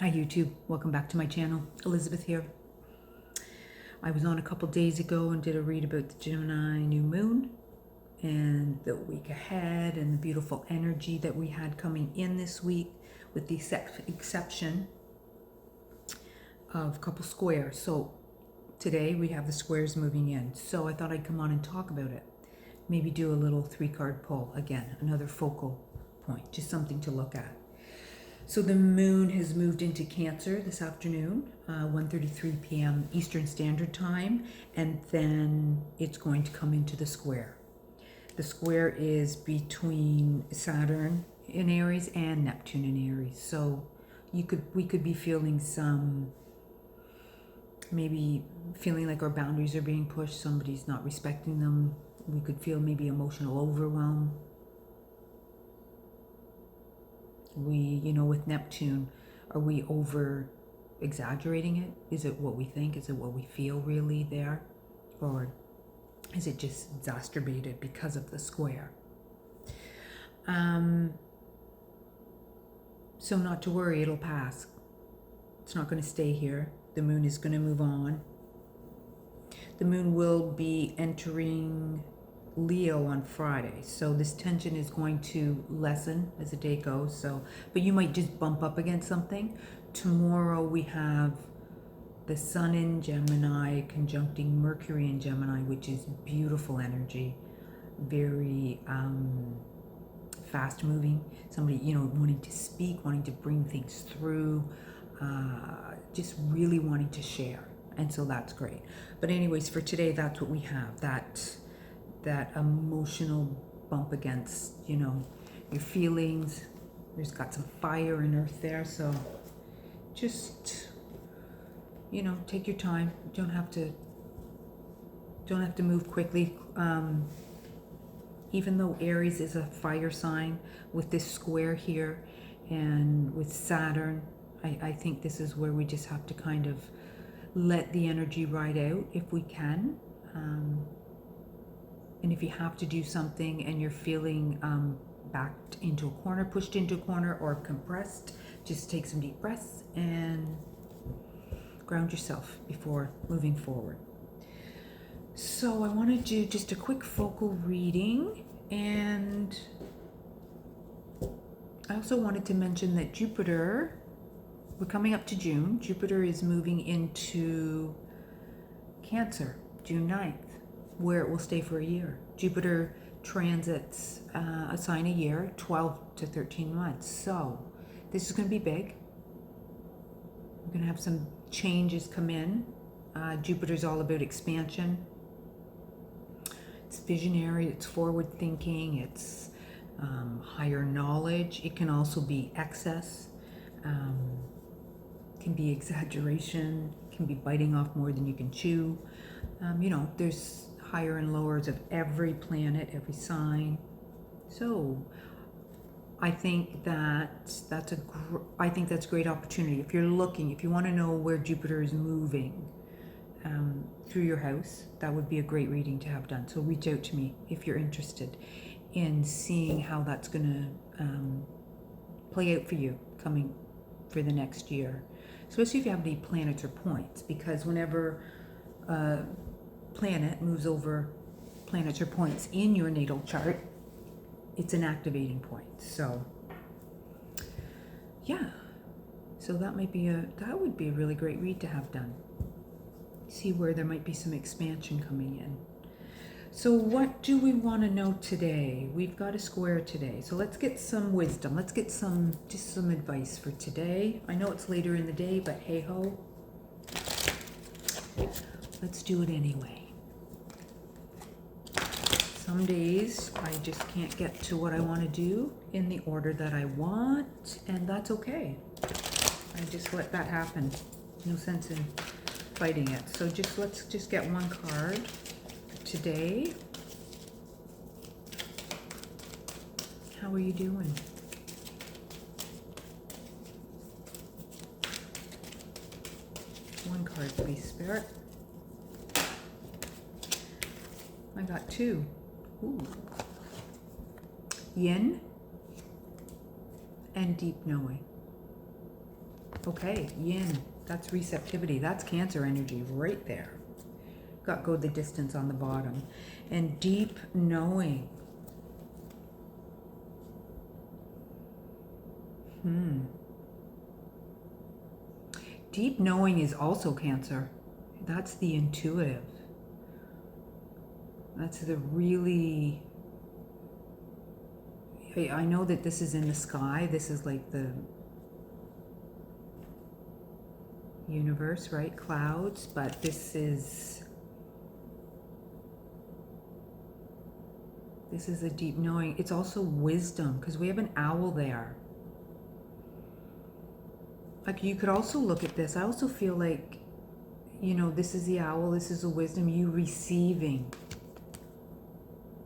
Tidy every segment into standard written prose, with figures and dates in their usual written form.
Hi YouTube, welcome back to my channel. Elizabeth here. I was on a couple days ago and did a read about the Gemini new moon and the week ahead and the beautiful energy that we had coming in this week, with the exception of a couple squares. So today we have the squares moving in. So I thought I'd come on and talk about it. Maybe do a little 3-card pull again, another focal point, just something to look at. So the moon has moved into Cancer this afternoon, 1:33 p.m. Eastern Standard Time, and then it's going to come into the square. The square is between Saturn in Aries and Neptune in Aries. So we could be feeling maybe feeling like our boundaries are being pushed, somebody's not respecting them. We could feel maybe emotional overwhelm. With Neptune, are we over exaggerating it? Is it what we think? Is it what we feel really there? Or is it just exacerbated because of the square? So not to worry, it'll pass. It's not going to stay here. The moon is going to move on. The moon will be entering Leo on Friday, so this tension is going to lessen as the day goes. But you might just bump up against something. Tomorrow we have the Sun in Gemini conjuncting Mercury in Gemini, which is beautiful energy, very fast moving. Somebody, wanting to speak, wanting to bring things through, just really wanting to share. And so that's great. But anyways, for today, that's what we have, that emotional bump against, your feelings. There's got some fire and earth there. So just, take your time. You don't have to move quickly. Even though Aries is a fire sign, with this square here and with Saturn, I think this is where we just have to kind of let the energy ride out if we can. And if you have to do something and you're feeling backed into a corner, pushed into a corner, or compressed, just take some deep breaths and ground yourself before moving forward. So I want to do just a quick focal reading, and I also wanted to mention that Jupiter, we're coming up to June. Jupiter is moving into Cancer, June 9th, where it will stay for a year. Jupiter transits a sign a year, 12 to 13 months. So this is going to be big. We're going to have some changes come in. Jupiter's all about expansion. It's visionary, it's forward thinking, it's higher knowledge. It can also be excess, can be exaggeration, can be biting off more than you can chew. There's higher and lowers of every planet, every sign. So I think that's a great opportunity. If you want to know where Jupiter is moving through your house, that would be a great reading to have done. So reach out to me if you're interested in seeing how that's going to play out for you coming for the next year, especially if you have any planets or points, because whenever planet moves over planets or points in your natal chart, it's an activating point. So yeah, so that would be a really great read to have done. See where there might be some expansion coming in. So what do we want to know today? We've got a square today, so let's get some wisdom. Let's get some advice for today. I know it's later in the day, but hey ho, let's do it anyway. Some days I just can't get to what I want to do in the order that I want, and that's okay. I just let that happen. No sense in fighting it. So let's get one card today. How are you doing? One card, please, Spirit. I got two. Ooh. Yin and deep knowing. Okay, yin, that's receptivity. That's Cancer energy right there. Got go the distance on the bottom. And deep knowing. Deep knowing is also Cancer. That's the intuitive. That's the really... I know that this is in the sky. This is like the universe, right? Clouds, but this is a deep knowing. It's also wisdom, because we have an owl there. Like, you could also look at this. I also feel like, you know, this is the owl, this is the wisdom, you receiving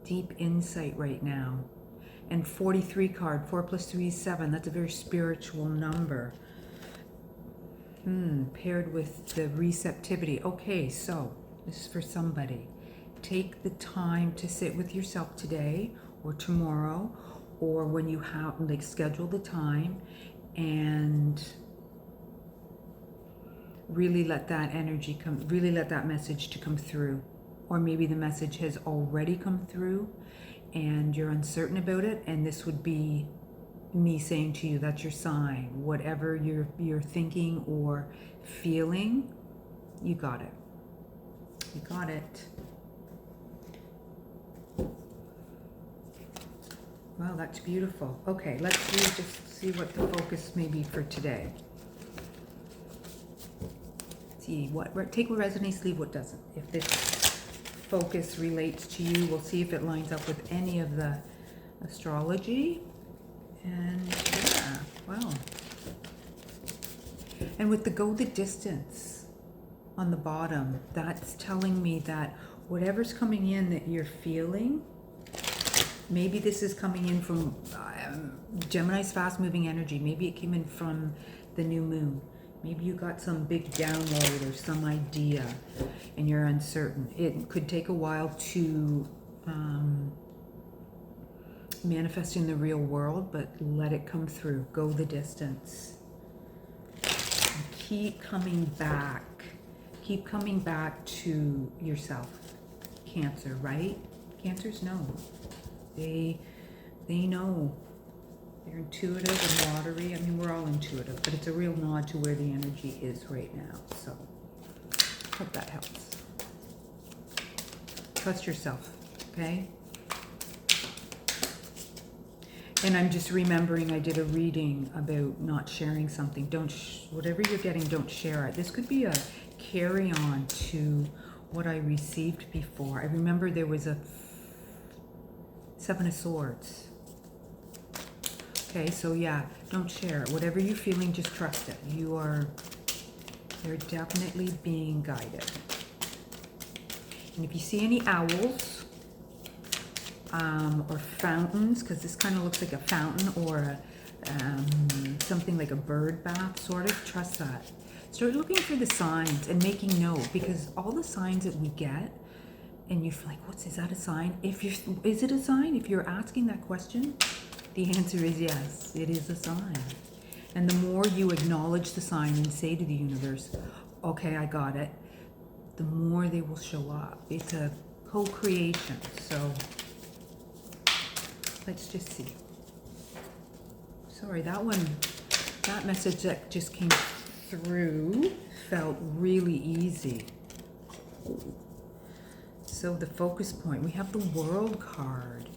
deep insight right now. And 43 card, 4 plus 3 is 7. That's a very spiritual number. Paired with the receptivity. Okay, so this is for somebody. Take the time to sit with yourself today or tomorrow, or when you have, like, schedule the time and really let that energy come, really let that message to come through. Or maybe the message has already come through and you're uncertain about it, and this would be me saying to you, that's your sign. Whatever you're thinking or feeling, you got it. You got it. Wow, that's beautiful. Okay, let's just see what the focus may be for today. See what take what resonates, leave what doesn't. If this focus relates to you, we'll see if it lines up with any of the astrology. And yeah, wow. And with the go the distance on the bottom, that's telling me that whatever's coming in that you're feeling, maybe this is coming in from Gemini's fast moving energy. Maybe it came in from the new moon. Maybe you got some big download or some idea and you're uncertain. It could take a while to manifest in the real world, but let it come through. Go the distance. And keep coming back. Keep coming back to yourself. Cancer, right? Cancers know. They know. They're intuitive and watery. I mean, we're all intuitive, but it's a real nod to where the energy is right now. So, hope that helps. Trust yourself, okay? And I'm just remembering I did a reading about not sharing something. Whatever you're getting, don't share it. This could be a carry-on to what I received before. I remember there was a 7 of Swords. Okay, so yeah, don't share it. Whatever you're feeling, just trust it. You're definitely being guided. And if you see any owls or fountains, because this kind of looks like a fountain or something like a bird bath, sort of, trust that. Start looking for the signs and making note, because all the signs that we get, and you're like, is that a sign? Is it a sign? If you're asking that question, the answer is yes, it is a sign. And the more you acknowledge the sign and say to the universe, okay, I got it, the more they will show up. It's a co-creation. So let's just see. Sorry, that message that just came through felt really easy. So the focus point, we have the World card.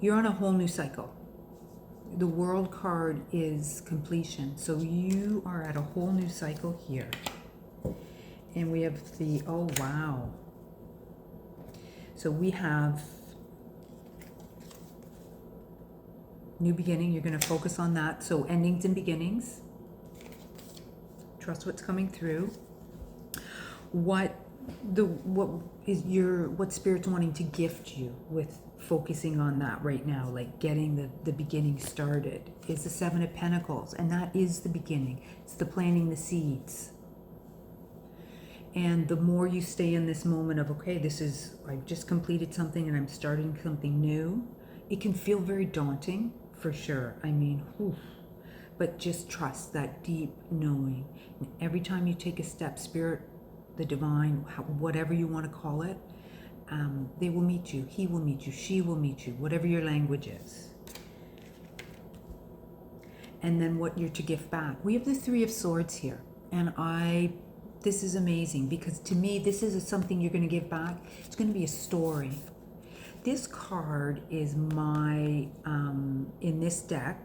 You're on a whole new cycle. The World card is completion. So you are at a whole new cycle here. And we have the, oh wow. So we have new beginning. You're going to focus on that. So endings and beginnings. Trust what's coming through. What Spirit's wanting to gift you with focusing on that right now, like getting the beginning started, is the 7 of Pentacles, and that is the beginning. It's the planting the seeds. And the more you stay in this moment of, okay, I've just completed something and I'm starting something new, it can feel very daunting for sure. I mean, whew. But just trust that deep knowing. And every time you take a step, Spirit, the divine, whatever you want to call it, they will meet you. He will meet you. She will meet you, whatever your language is. And then what you're to give back. We have the Three of Swords here. And this is amazing, because to me, this is something you're going to give back. It's going to be a story. This card is in this deck,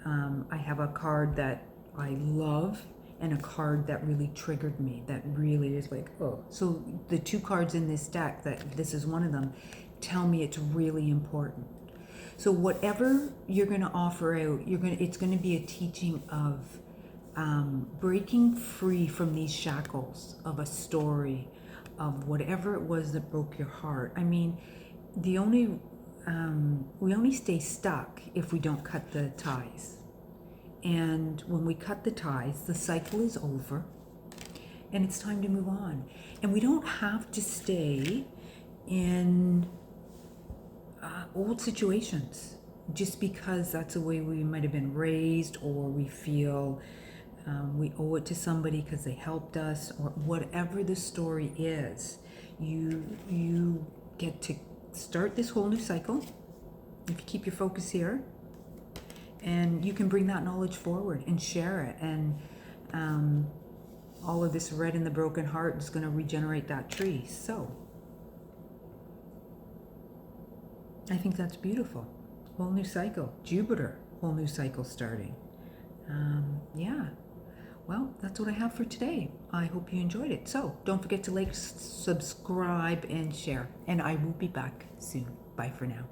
I have a card that I love and a card that really triggered me, that really is like, oh. So the two cards in this deck, this is one of them, tell me it's really important. So whatever you're going to offer out, it's going to be a teaching of breaking free from these shackles of a story, of whatever it was that broke your heart. I mean, we only stay stuck if we don't cut the ties. And when we cut the ties, the cycle is over and it's time to move on. And we don't have to stay in old situations just because that's the way we might have been raised, or we feel we owe it to somebody because they helped us, or whatever the story is. You get to start this whole new cycle if you keep your focus here, and you can bring that knowledge forward and share it. And all of this red in the broken heart is going to regenerate that tree. So I think that's beautiful. Whole new cycle. Jupiter, whole new cycle starting. Yeah. Well, that's what I have for today. I hope you enjoyed it. So don't forget to like, subscribe, and share. And I will be back soon. Bye for now.